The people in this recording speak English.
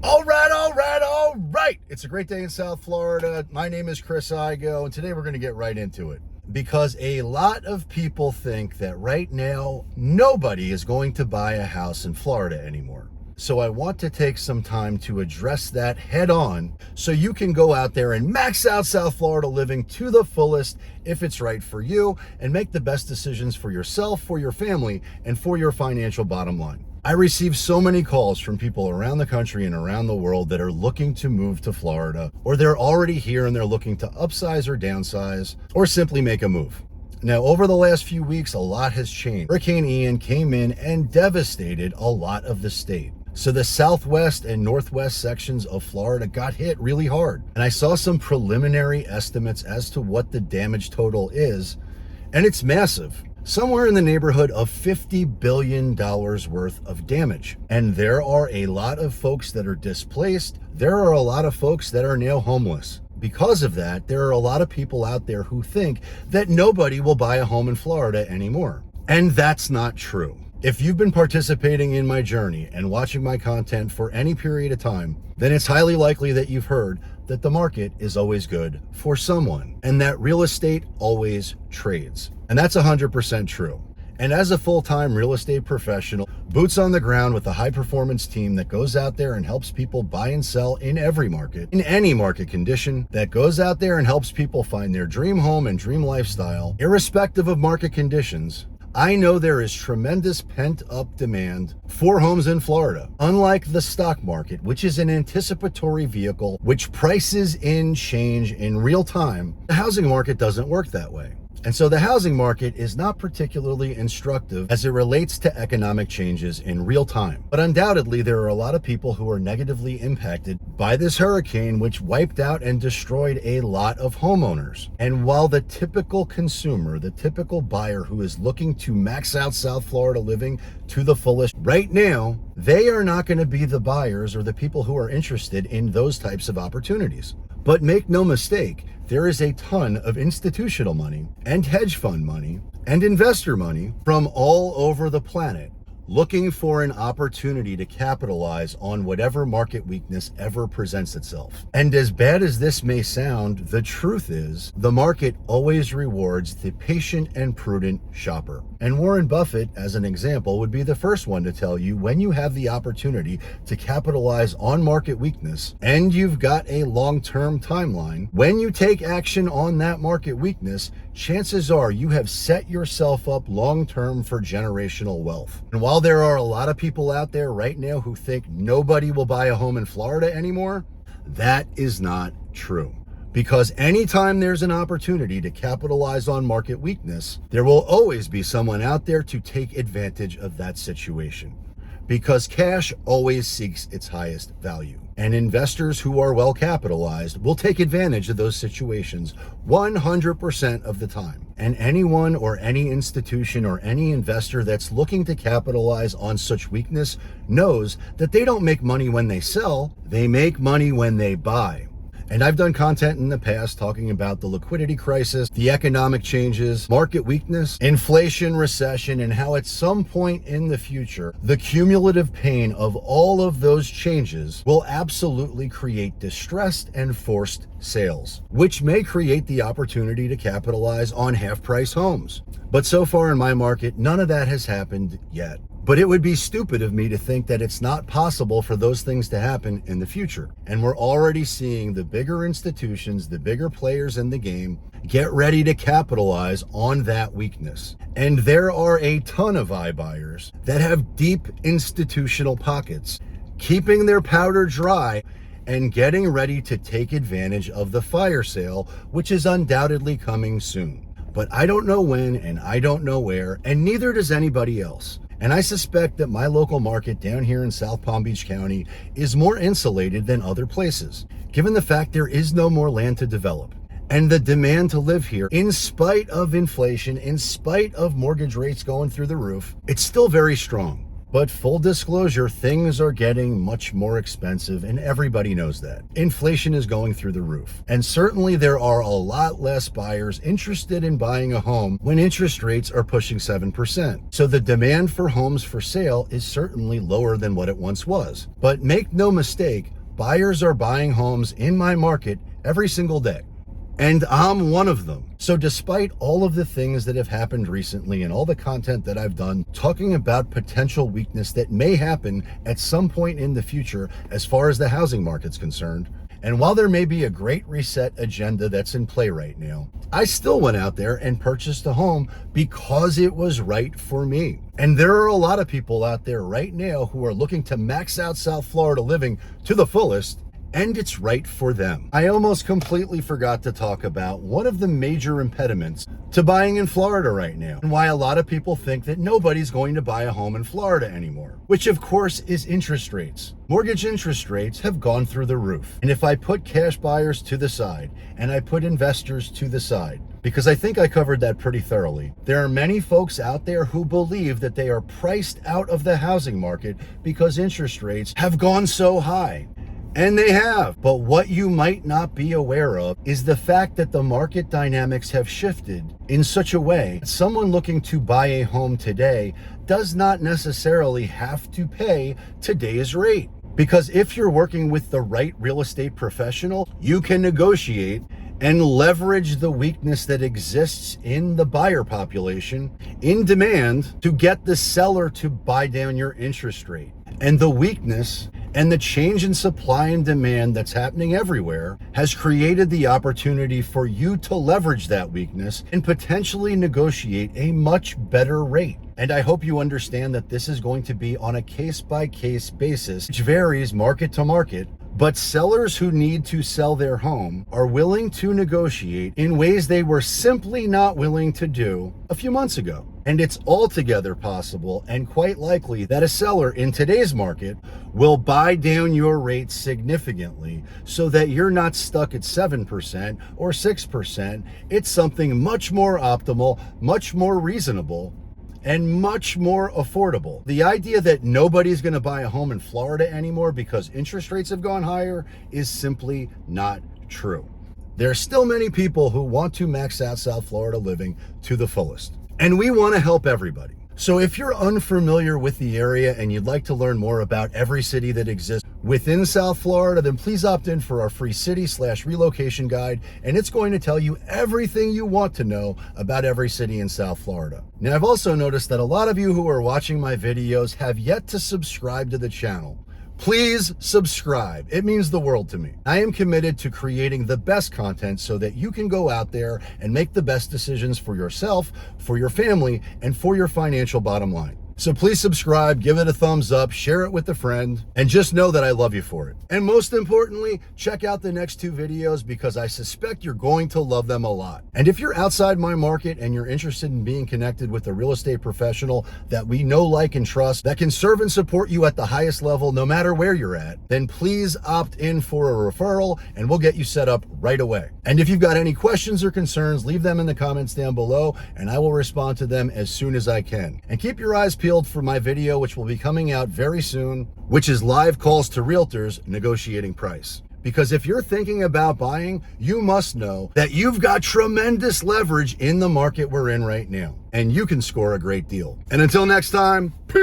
All right. It's a great day in South Florida. My name is Chris Igoe, and today we're going to get right into it. Because a lot of people think that right now, nobody is going to buy a house in Florida anymore. So I want to take some time to address that head on so you can go out there and max out South Florida living to the fullest if it's right for you and make the best decisions for yourself, for your family, and for your financial bottom line. I receive so many calls from people around the country and around the world that are looking to move to Florida, or they're already here and they're looking to upsize or downsize, or simply make a move. Now, over the last few weeks, a lot has changed. Hurricane Ian came in and devastated a lot of the state. So the southwest and northwest sections of Florida got hit really hard. And I saw some preliminary estimates as to what the damage total is, and it's massive. Somewhere in the neighborhood of $50 billion worth of damage. And there are a lot of folks that are displaced. There are a lot of folks that are now homeless. Because of that, there are a lot of people out there who think that nobody will buy a home in Florida anymore. And that's not true. If you've been participating in my journey and watching my content for any period of time, then it's highly likely that you've heard that the market is always good for someone and that real estate always trades. And that's 100% true. And as a full-time real estate professional, boots on the ground with a high-performance team that goes out there and helps people buy and sell in every market, in any market condition, that goes out there and helps people find their dream home and dream lifestyle, irrespective of market conditions, I know there is tremendous pent-up demand for homes in Florida. Unlike the stock market, which is an anticipatory vehicle which prices in change in real time, the housing market doesn't work that way. And so the housing market is not particularly instructive as it relates to economic changes in real time. But undoubtedly, there are a lot of people who are negatively impacted by this hurricane, which wiped out and destroyed a lot of homeowners. And while the typical consumer, the typical buyer who is looking to max out South Florida living to the fullest right now, they are not going to be the buyers or the people who are interested in those types of opportunities. But make no mistake, there is a ton of institutional money and hedge fund money and investor money from all over the planet looking for an opportunity to capitalize on whatever market weakness ever presents itself. And as bad as this may sound, the truth is the market always rewards the patient and prudent shopper. And Warren Buffett, as an example, would be the first one to tell you when you have the opportunity to capitalize on market weakness and you've got a long-term timeline, when you take action on that market weakness, chances are you have set yourself up long-term for generational wealth. And while there are a lot of people out there right now who think nobody will buy a home in Florida anymore, that is not true. Because anytime there's an opportunity to capitalize on market weakness, there will always be someone out there to take advantage of that situation. Because cash always seeks its highest value. And investors who are well capitalized will take advantage of those situations 100% of the time. And anyone or any institution or any investor that's looking to capitalize on such weakness knows that they don't make money when they sell, they make money when they buy. And I've done content in the past talking about the liquidity crisis, the economic changes, market weakness, inflation, recession, and how at some point in the future, the cumulative pain of all of those changes will absolutely create distressed and forced sales, which may create the opportunity to capitalize on half-price homes. But so far in my market, none of that has happened yet. But it would be stupid of me to think that it's not possible for those things to happen in the future. And we're already seeing the bigger institutions, the bigger players in the game, get ready to capitalize on that weakness. And there are a ton of iBuyers that have deep institutional pockets, keeping their powder dry and getting ready to take advantage of the fire sale, which is undoubtedly coming soon. But I don't know when, and I don't know where, and neither does anybody else. And I suspect that my local market down here in South Palm Beach County is more insulated than other places, given the fact there is no more land to develop. And the demand to live here, in spite of inflation, in spite of mortgage rates going through the roof, it's still very strong. But full disclosure, things are getting much more expensive, and everybody knows that. Inflation is going through the roof. And certainly there are a lot less buyers interested in buying a home when interest rates are pushing 7%. So the demand for homes for sale is certainly lower than what it once was. But make no mistake, buyers are buying homes in my market every single day. And I'm one of them. So despite all of the things that have happened recently and all the content that I've done talking about potential weakness that may happen at some point in the future as far as the housing market's concerned, and while there may be a great reset agenda that's in play right now, I still went out there and purchased a home because it was right for me. And there are a lot of people out there right now who are looking to max out South Florida living to the fullest, and it's right for them. I almost completely forgot to talk about one of the major impediments to buying in Florida right now, and why a lot of people think that nobody's going to buy a home in Florida anymore, which of course is interest rates. Mortgage interest rates have gone through the roof. And if I put cash buyers to the side and I put investors to the side, because I think I covered that pretty thoroughly, there are many folks out there who believe that they are priced out of the housing market because interest rates have gone so high. And they have. But what you might not be aware of is the fact that the market dynamics have shifted in such a way that someone looking to buy a home today does not necessarily have to pay today's rate. Because if you're working with the right real estate professional, you can negotiate and leverage the weakness that exists in the buyer population in demand to get the seller to buy down your interest rate. And the weakness and the change in supply and demand that's happening everywhere has created the opportunity for you to leverage that weakness and potentially negotiate a much better rate. And I hope you understand that this is going to be on a case-by-case basis, which varies market to market. But sellers who need to sell their home are willing to negotiate in ways they were simply not willing to do a few months ago. And it's altogether possible and quite likely that a seller in today's market will buy down your rate significantly so that you're not stuck at 7% or 6%. It's something much more optimal, much more reasonable, and much more affordable. The idea that nobody's going to buy a home in Florida anymore because interest rates have gone higher is simply not true. There are still many people who want to max out South Florida living to the fullest, and we want to help everybody. So if you're unfamiliar with the area and you'd like to learn more about every city that exists within South Florida, then please opt in for our free city/relocation guide, and it's going to tell you everything you want to know about every city in South Florida. Now, I've also noticed that a lot of you who are watching my videos have yet to subscribe to the channel. Please subscribe. It means the world to me. I am committed to creating the best content so that you can go out there and make the best decisions for yourself, for your family, and for your financial bottom line. So please subscribe, give it a thumbs up, share it with a friend, and just know that I love you for it. And most importantly, check out the next 2 videos because I suspect you're going to love them a lot. And if you're outside my market and you're interested in being connected with a real estate professional that we know, like, and trust, that can serve and support you at the highest level no matter where you're at, then please opt in for a referral and we'll get you set up right away. And if you've got any questions or concerns, leave them in the comments down below and I will respond to them as soon as I can. And keep your eyes peeled for my video, which will be coming out very soon, which is live calls to realtors negotiating price. Because if you're thinking about buying, you must know that you've got tremendous leverage in the market we're in right now, and you can score a great deal. And until next time, peace.